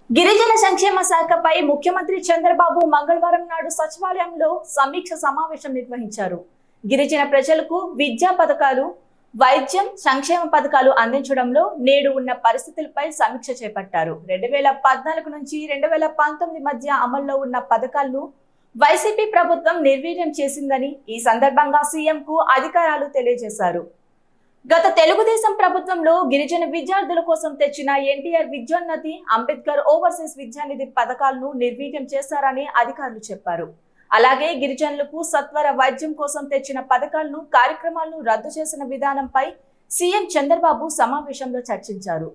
గిరిజన సంక్షేమ శాఖపై ముఖ్యమంత్రి చంద్రబాబు మంగళవారం నాడు సచివాలయంలో సమీక్ష సమావేశం నిర్వహించారు. గిరిజన ప్రజలకు విద్యా పథకాలు, వైద్యం, సంక్షేమ పథకాలు అందించడంలో నేడు ఉన్న పరిస్థితులపై సమీక్ష చేపట్టారు. 2014 నుంచి 2019 మధ్య అమల్లో ఉన్న పథకాలను వైసీపీ ప్రభుత్వం నిర్వీర్యం చేసిందని ఈ సందర్భంగా సీఎంకు అధికారులు తెలియజేశారు. గత తెలుగుదేశం ప్రభుత్వంలో గిరిజన విద్యార్థుల కోసం తెచ్చిన ఎన్టీఆర్ విద్యోన్నతి, అంబేద్కర్ ఓవర్సీస్ విద్యానిధి పథకాలను నిర్వీర్యం చేశారని అధికారులు చెప్పారు. అలాగే గిరిజనులకు సత్వర వైద్యం కోసం తెచ్చిన పథకాలను, కార్యక్రమాలను రద్దు చేసిన విధానంపై సీఎం చంద్రబాబు సమావేశంలో చర్చించారు.